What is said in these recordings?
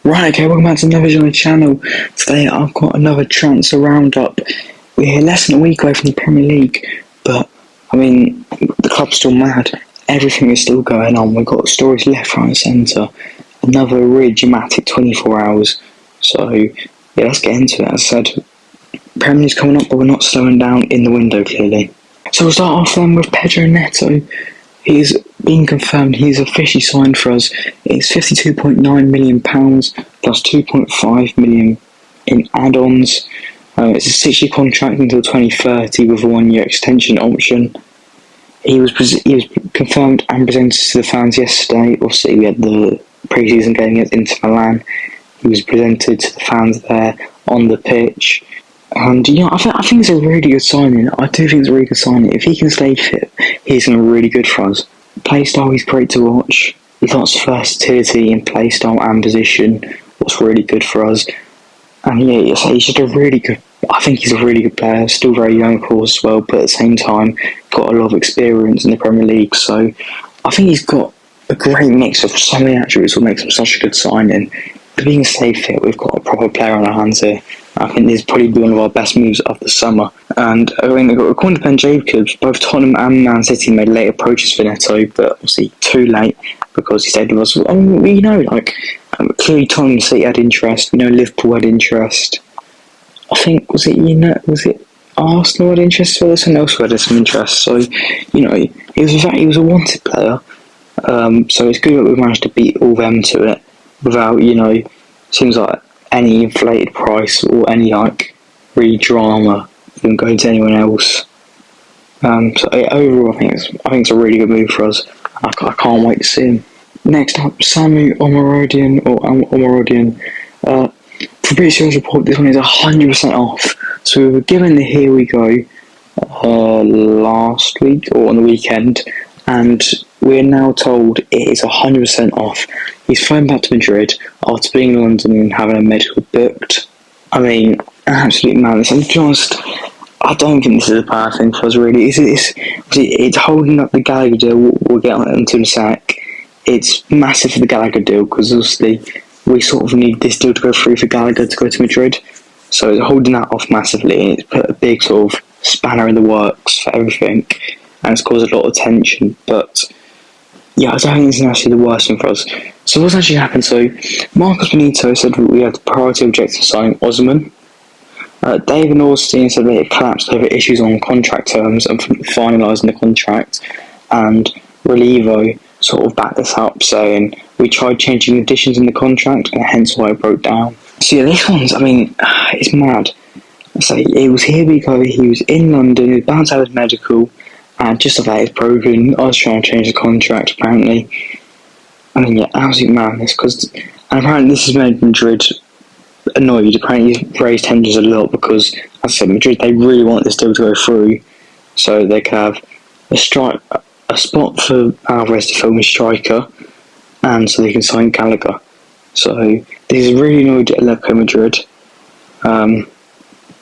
Right, okay, welcome back to another video on the channel. Today I've got another transfer roundup. We're less than a week away from the Premier League, but, I mean, the club's still mad. Everything is still going on. We've got stories left, right and centre. Another really dramatic 24 hours. So, yeah, let's get into it. As I said, Premier League's coming up, but we're not slowing down in the window, clearly. So we'll start off then with Pedro Neto. He's been confirmed, he's officially signed for us. It's £52.9 million plus £2.5 million in add-ons. It's a 6-year contract until 2030 with a 1-year extension option. He was confirmed and presented to the fans yesterday. Obviously, we had the pre-season game against Inter Milan. He was presented to the fans there on the pitch. And, I think it's a really good signing. I do think it's a really good signing. If he can stay fit, he's going to be really good for us. Play style, he's great to watch. He's got versatility in play style and position, what's really good for us. And yeah, he's just a really good, I think he's a really good player. Still very young, of course, as well, but at the same time, got a lot of experience in the Premier League. So I think he's got a great mix of so many attributes that makes him such a good signing. But being stay fit, we've got a proper player on our hands here. I think this is probably one of our best moves of the summer. And according to Ben Jacobs, both Tottenham and Man City made late approaches for Neto, but obviously too late because he said to us, clearly Tottenham City had interest, Liverpool had interest. I think, was it Arsenal had interest for this and elsewhere had some interest. So, he was a wanted player. So it's good that we've managed to beat all them to it without, seems like any inflated price or any really drama than going to anyone else. So overall, I think it's a really good move for us. I can't wait to see him. Next up, Samu Omorodian Fabrizio's report, this one is 100% off. So we were given the here we go last week or on the weekend, and we're now told it is 100% off. He's flown back to Madrid after being in London and having a medical booked. I mean, absolute madness. And to be honest, I don't think this is a bad thing for us, really. It's holding up the Gallagher deal. We'll get on into the sec. It's massive for the Gallagher deal because obviously we sort of need this deal to go through for Gallagher to go to Madrid. So it's holding that off massively, and it's put a big sort of spanner in the works for everything, and it's caused a lot of tension. But yeah, I don't think this is actually the worst thing for us. So what's actually happened? So Marcos Benito said we had the priority objective signing Osman. David Ornstein said they had collapsed over issues on contract terms and finalising the contract, and Relivo sort of backed this up, saying we tried changing additions in the contract and hence why it broke down. So yeah, this one's, it's mad. So it was here we go, he was in London, he was bound to have his medical, and just about it's broken. I was trying to change the contract, apparently. Yeah, absolute madness, and apparently this has made Madrid annoyed. Apparently he's raised tensions a lot because, as I said, Madrid, they really want this deal to go through so they could have a spot for Alvarez to film his striker, and so they can sign Gallagher. So this has really annoyed Atletico Madrid.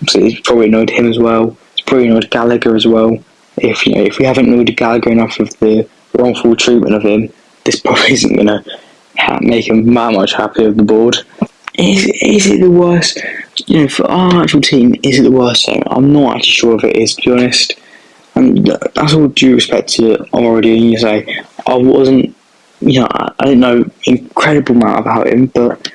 So it's probably annoyed him as well. It's probably annoyed Gallagher as well. If we haven't annoyed Gallagher enough with the wrongful treatment of him, this probably isn't going to make him that much happier with the board. Is it the worst? For our actual team, is it the worst thing? I'm not actually sure if it is, to be honest. And that's all due respect to already. You say I wasn't, I didn't know incredible amount about him, but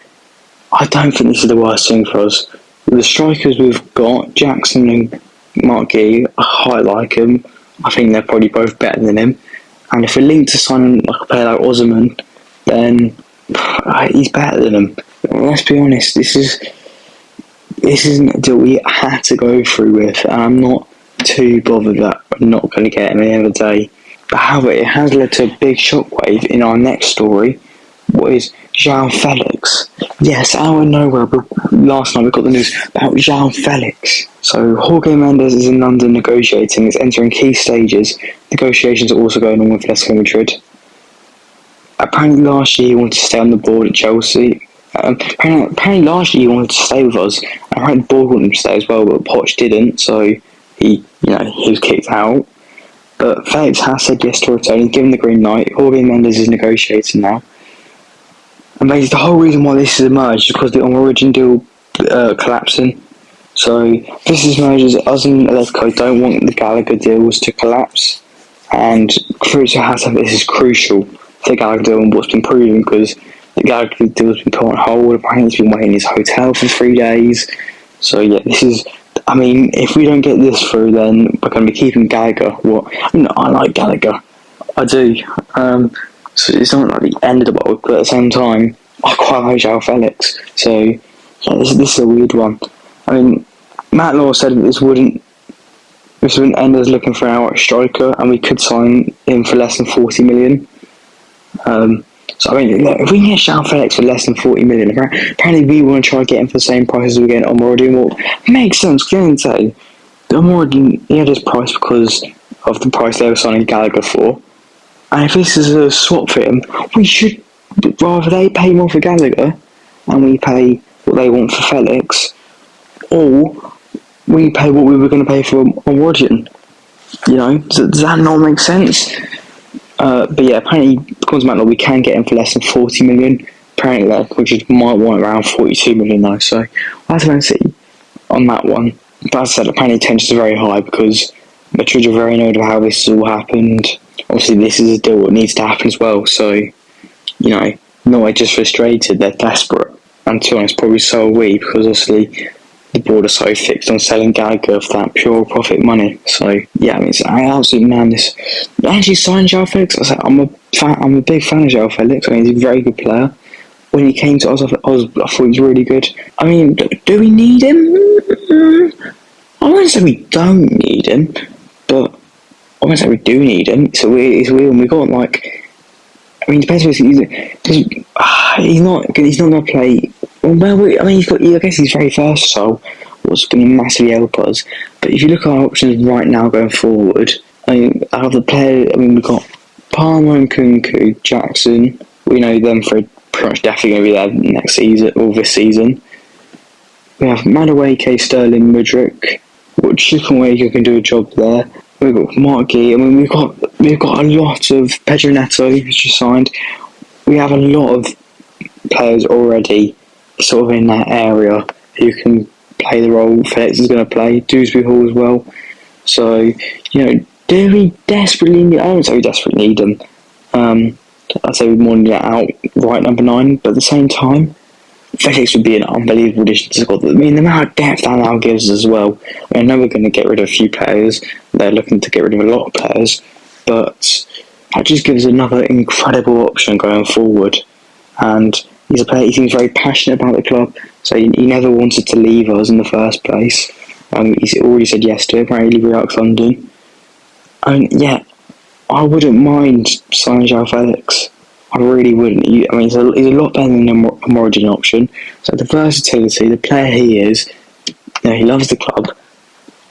I don't think this is the worst thing for us. The strikers we've got, Jackson and Mark Gee, I quite like him. I think they're probably both better than him. And if we're linked to signing like a player like Osman, then he's better than him. Let's be honest, this isn't a deal we had to go through with, and I'm not too bothered that we're not going to get him any other day. But however, it has led to a big shockwave in our next story. What is João Felix? Yes, out of nowhere, but last night we got the news about João Felix. So Jorge Mendes is in London negotiating, is entering key stages. Negotiations are also going on with Atletico Madrid. Apparently last year he wanted to stay on the board at Chelsea. Apparently last year he wanted to stay with us. Apparently the board wanted him to stay as well, but Poch didn't, so he was kicked out. But Felix has said yes to return. He's given the green light. Jorge Mendes is negotiating now. And basically the whole reason why this has emerged is because the Origin deal collapsing. So this has emerged as us and Atletico don't want the Gallagher deals to collapse, and Crusoe has to have this is crucial for the Gallagher deal and what's been proven, because the Gallagher deal has been put on hold. Apparently he's been waiting in his hotel for 3 days. So yeah, this is, I mean, if we don't get this through, then we're going to be keeping Gallagher. I mean, I like Gallagher, I do. So it's not like the end of the world, but at the same time, I quite like João Felix. So yeah, this is a weird one. I mean, Matt Law said that this wouldn't end us looking for our striker, and we could sign him for less than 40 million. So I mean, look, if we can get João Felix for less than 40 million, apparently we want to try to get him for the same price as we get Omorodion. Well, makes sense. Going to say, Omorodion, he had his price because of the price they were signing Gallagher for. And if this is a swap for him, we should rather they pay more for Gallagher and we pay what they want for Felix, or we pay what we were going to pay for Omorodion. You know, does that not make sense? But yeah, apparently, because of Matt Law, we can get him for less than 40 million. Apparently, we just might want around 42 million though. So I have to see on that one. But as I said, apparently tensions are very high because Madrid are very annoyed about how this has all happened. Obviously, this is a deal that needs to happen as well. So, you know, not just frustrated, they're desperate. And to be honest, probably so are we, because obviously the board are so fixed on selling Gallagher for that pure profit money. So yeah, I mean, it's absolutely madness. I actually signed João Felix. I'm a big fan of João Felix. I mean, he's a very good player. When he came to us, I thought he was really good. I mean, do we need him? I wouldn't say we don't need him, but I wouldn't say we do need him. So it's weird when we got like. I mean, it depends what he's not going to play. Well, I mean, I guess he's very versatile, what's going to massively help us. But if you look at our options right now going forward, I mean, out of the players, I mean, we've got Palmer and Kunku, Jackson. We know them for pretty much definitely going to be there next season or this season. We have Madueke, Sterling, Mudryk. Chukwuemeka can do a job there. We've got Marky. I mean, we've got a lot of Pedro Neto, who's just signed. We have a lot of players already sort of in that area who can play the role Felix is going to play. Dewsbury Hall as well. So, you know, do we desperately need... I don't say we desperately need them. I'd say we more need that out right number 9, but at the same time, Felix would be an unbelievable addition to the squad. I mean, the amount of depth that now gives us as well. I know we're going to get rid of a few players. They're looking to get rid of a lot of players, but that just gives another incredible option going forward. And he's a player, he seems very passionate about the club, so he never wanted to leave us in the first place. He's already said yes to it, apparently React London. And yeah, I wouldn't mind signing João Felix. I really wouldn't. I mean, he's a lot better than an Origin option. So the versatility, the player he is, you know, he loves the club.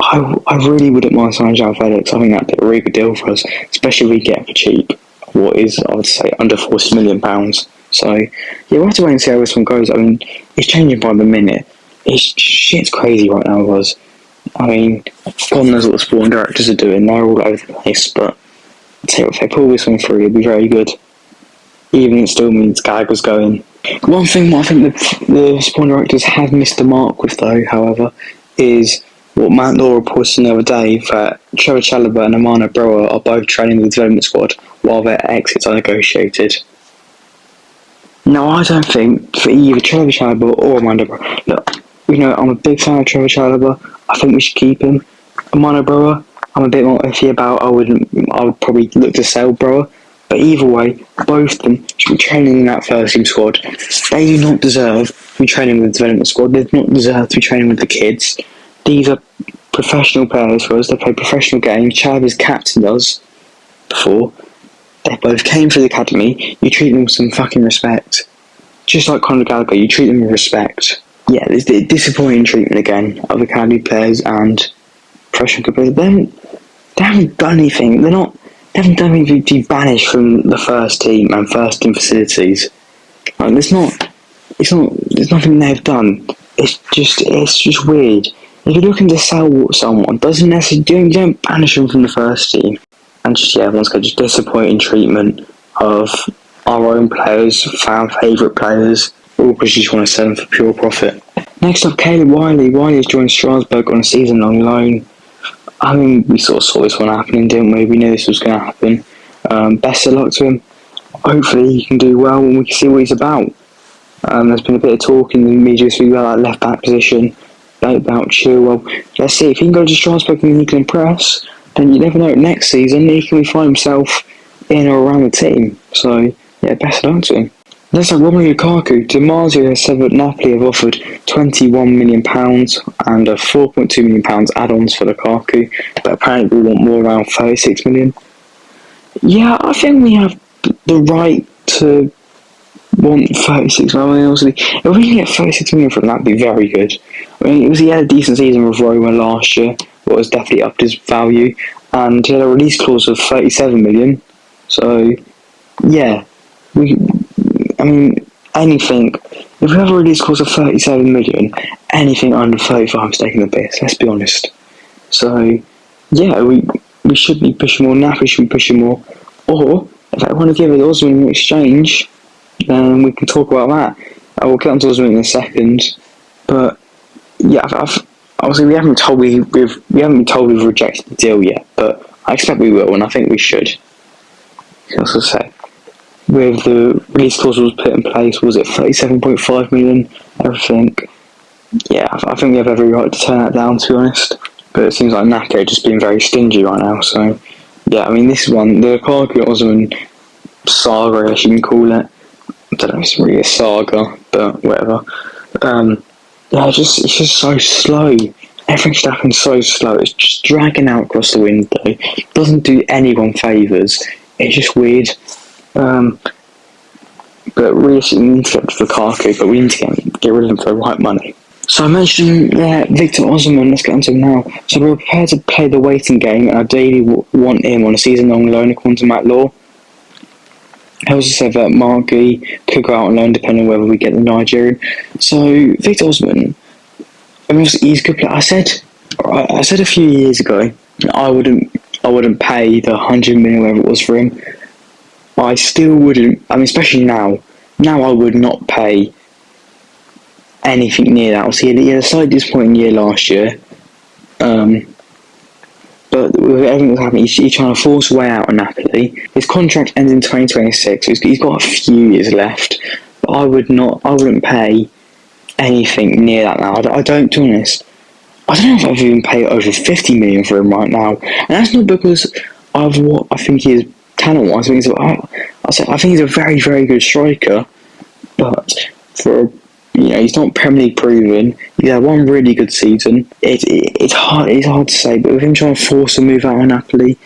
I really wouldn't mind signing João Felix. I think that'd be a really good deal for us, especially if we get him for cheap. What is, I would say, under £40 million. So yeah, we'll have to wait and see how this one goes. I mean, it's changing by the minute. Shit's crazy right now, guys. I mean, God knows what the sporting directors are doing. They're all over the place, but I'll tell you what, if they pull this one through, it'll be very good. Even it still means Gallagher's going. One thing I think the sporting directors have missed the mark with, though, however, is what Matt Law reported the other day, that Trevor Chalobah and Aman are both training with the development squad while their exits are negotiated. Now, I don't think for either Trevor Chalobah or Aman Brower. Look, you know, I'm a big fan of Trevor Chalobah. I think we should keep him. Aman Brower, I'm a bit more iffy about. I would probably look to sell Brower. But either way, both of them should be training in that first team squad. They do not deserve to be training with the development squad. They do not deserve to be training with the kids. These are professional players for us. They play professional games. Chalobah's captain does before. They both came through the academy. You treat them with some fucking respect. Just like Conor Gallagher, you treat them with respect. Yeah, there's the disappointing treatment again of academy players and professional players. They haven't done anything. They haven't done anything to be banished from the first team and first team facilities. Like, there's nothing they've done. It's just weird. If you're looking to sell someone, doesn't necessarily you don't banish them from the first team. And just everyone's got just disappointing treatment of our own players, fan favourite players, all because you just want to sell them for pure profit. Next up, Caleb Wiley. Wiley has joined Strasbourg on a season-long loan. I mean, we sort of saw this one happening, didn't we? We knew this was going to happen. Best of luck to him. Hopefully he can do well and we can see what he's about. There's been a bit of talk in the media this week about that left-back position, about Chilwell. Let's see, if he can go to Strasbourg and he can impress, then you never know, next season he can find himself in or around the team. So, yeah, best of luck to him. Next up, Romelu Lukaku. DiMarzio has said that Napoli have offered £21 million and £4.2 million add-ons for Lukaku, but apparently we want more, around £36 million. Yeah, I think we have the right to want 36 million. I mean, obviously, if we can get 36 million from that, would be very good. I mean, he had a decent season with Roma last year, but was definitely upped his value, and he had a release clause of 37 million. So, yeah, anything. If we have a release clause of 37 million, anything under 35 is taking the piss. Let's be honest. So, yeah, we should be pushing more. Napoli should be pushing more. Or if I want to give it Osman in exchange, then we can talk about that. I will get onto Osman in a second. But yeah, obviously we haven't been told we've rejected the deal yet. But I expect we will, and I think we should. As I say, with the release clause was put in place, was it 37.5 million? Everything. Yeah, I think we have every right to turn that down, to be honest. But it seems like Neto just being very stingy right now. So yeah, I mean, this one, the Lukaku Osman saga, as you can call it. I don't know if it's really a saga, but whatever. Yeah, it's just so slow. Everything's happening so slow. It's just dragging out across the window. It doesn't do anyone favours. It's just weird. But really, we need to get to Lukaku, but we need to get rid of him for the right money. So I mentioned Victor Osman, let's get on to him now. So we're prepared to play the waiting game and ideally want him on a season-long loan according to Matt Law. He also said that Margie could go out on loan depending on whether we get the Nigerian. So Victor Osman, I mean, he's a good player. I said a few years ago I wouldn't pay the 100 million whatever it was for him. I still wouldn't. I mean, especially now. Now I would not pay anything near that. Obviously, he had a slightly disappointing year last year. But with everything that's happening, he's trying to force a way out of Napoli. His contract ends in 2026. So he's got a few years left. But I wouldn't pay anything near that now. I don't, to be honest. I don't know if I've even paid over 50 million for him right now. And that's not because of what I think he is talent-wise. I think he's a very, very good striker. But he's not Premier League proven. He had one really good season. It's hard to say, but with him trying to force a move out of Napoli,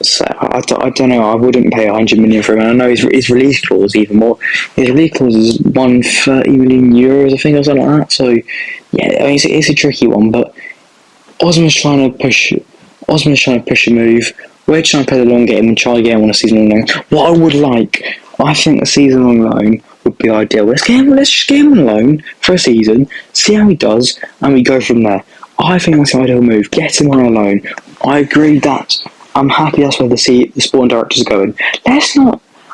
so I don't know. I wouldn't pay 100 million for him. And I know his release clause even more. His release clause is 130 million euros, I think, or something like that. So yeah, I mean, it's a tricky one. But Osman's trying to push a move. We're trying to play the long game and try again on a season-long loan. What I would like, I think a season-long loan would be ideal. Let's just get him on loan for a season, see how he does, and we go from there. I think that's the ideal move. Get him on a loan. I agree that I'm happy that's where the sporting directors are going.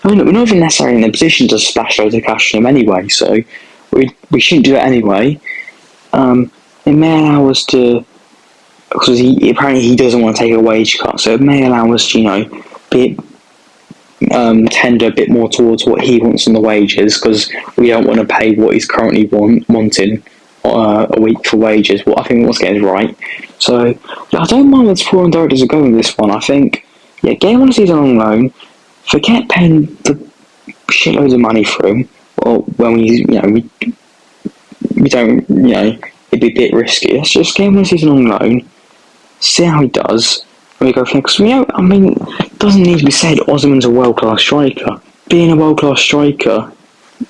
We're not even necessarily in a position to splash loads of cash on him anyway, so we shouldn't do it anyway. It may allow us to, because he doesn't want to take a wage cut, so it may allow us to, tender a bit more towards what he wants on the wages, because we don't want to pay what he's currently wanting a week for wages. What I think what's getting is right. So I don't mind where the sporting directors are going with this one. I think get him on a season on loan. Forget paying the shitloads of money for him. Or when we don't it'd be a bit risky. Let's just get him on a season on loan. See how he does. We go from because it doesn't need to be said Osman's a world-class striker. Being a world-class striker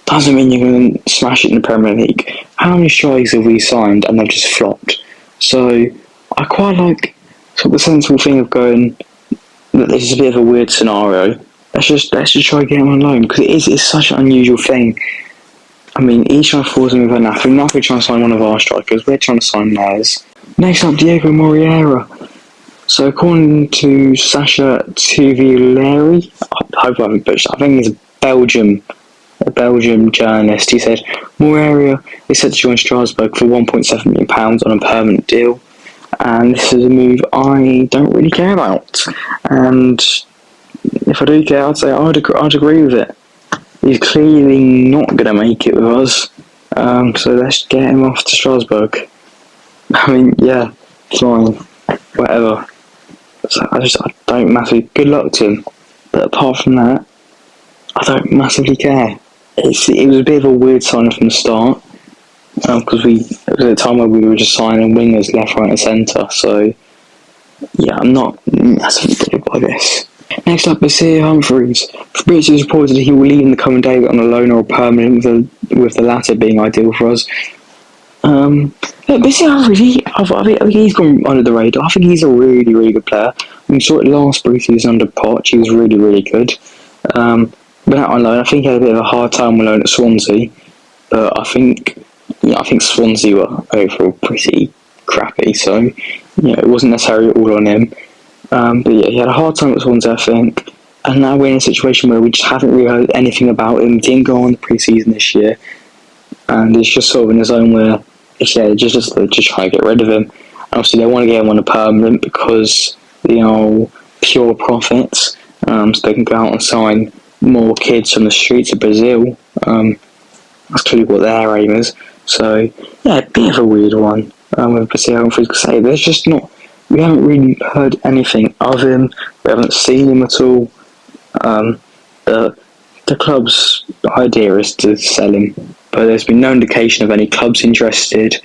doesn't mean you're going to smash it in the Premier League. How many strikers have we signed and they've just flopped? So I quite like sort of the sensible thing of going that this is a bit of a weird scenario. Let's just try to get him on loan, because it's such an unusual thing. I mean, he's trying to force him with Napoli. Napoli trying to sign one of our strikers. We're trying to sign theirs. Next up, Diego Moreira. So according to Sasha Tuvileri, I hope I haven't butchered, I think he's a Belgium journalist, he said, Areia is set to join Strasbourg for £1.7 million on a permanent deal, and this is a move I don't really care about. And if I do care, I'd say I'd agree with it. He's clearly not going to make it with us, so let's get him off to Strasbourg. I mean, yeah, fine, whatever. So I don't massively. Good luck to him, but apart from that, I don't massively care. It was a bit of a weird sign from the start, because it was at a time where we were just signing wingers left, right, and centre. So yeah, I'm not massively bothered by this. Next up, Basir Humphries. Fabrizio has reported that he will leave in the coming day on a loan or a permanent, with the latter being ideal for us. Basir Humphries, I think he's gone under the radar. I think he's a really, really good player. We saw it last pre-season under Poch. He was really, really good. But out on loan, I think he had a bit of a hard time on loan at Swansea. But I think Swansea were overall pretty crappy. So it wasn't necessarily all on him. But yeah, he had a hard time at Swansea, I think. And now we're in a situation where we just haven't really heard anything about him. Didn't go on the pre-season this year. And it's just sort of in a zone where, just trying to get rid of him. And obviously they want to get him on a permanent because, pure profits. So they can go out and sign more kids from the streets of Brazil. That's clearly what their aim is. So, yeah, a bit of a weird one. With Brazil, there's just not... We haven't really heard anything of him. We haven't seen him at all. The club's idea is to sell him, but there's been no indication of any clubs interested,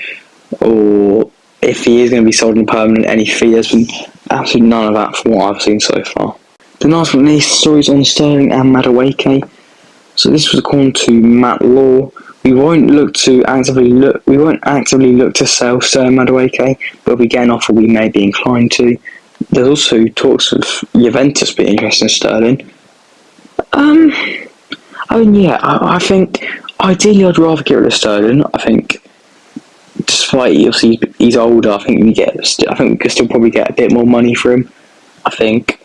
or if he is going to be sold on permanent, any fee. There's been absolutely none of that from what I've seen so far. The last but not least, stories on Sterling and Madueke. So this was according to Matt Law. We won't actively look to sell Sterling Madueke, but if we get an offer, we may be inclined to. There's also talks of Juventus being interested in Sterling. I think ideally I'd rather get rid of Sterling. I think, despite obviously he's older, I think we could still probably get a bit more money for him. I think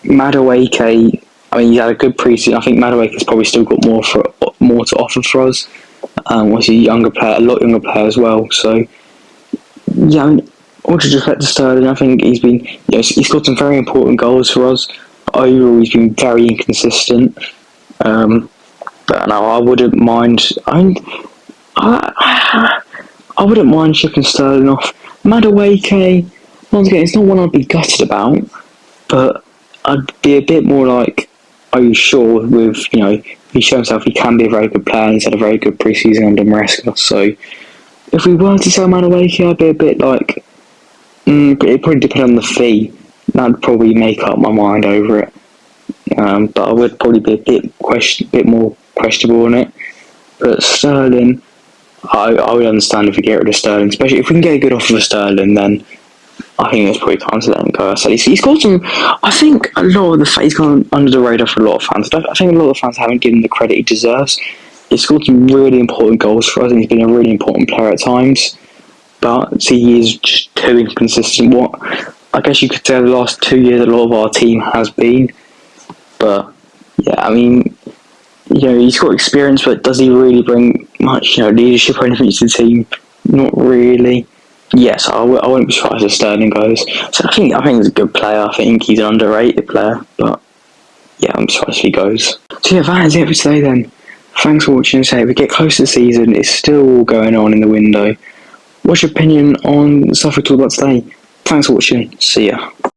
Madueke. He had a good pre-season. I think Madueke's probably still got more to offer for us. Was a younger player, a lot younger player as well. So yeah, or to just let to Sterling. I think he's been, he's got some very important goals for us. Overall, he's been very inconsistent. But no, I wouldn't mind. I wouldn't mind shipping Sterling off. Madueke, once again, it's not one I'd be gutted about, but I'd be a bit more like, are you sure? With he showed himself he can be a very good player, and he's had a very good pre-season under Maresca. So if we were to sell Madueke, I'd be a bit like, but it probably depend on the fee. That'd probably make up my mind over it. But I would probably be a bit more questionable on it. But Sterling, I would understand if we get rid of Sterling, especially if we can get a good offer for Sterling. Then I think there's probably time to let him go. I said he's got some. I think a lot of he's gone under the radar for a lot of fans. I think a lot of fans haven't given him the credit he deserves. He's scored some really important goals for us, and he's been a really important player at times. But he is just too inconsistent. What I guess you could say the last 2 years, a lot of our team has been. But yeah, he's got experience, but does he really bring much, leadership or anything to the team? Not really. Yes, I wouldn't be surprised if Sterling goes. So I think he's a good player. I think he's an underrated player, but yeah, I'm surprised if he goes. So yeah, that is it for today then. Thanks for watching. If we get close to the season, it's still going on in the window. What's your opinion on the stuff we talked about today? Thanks for watching. See ya.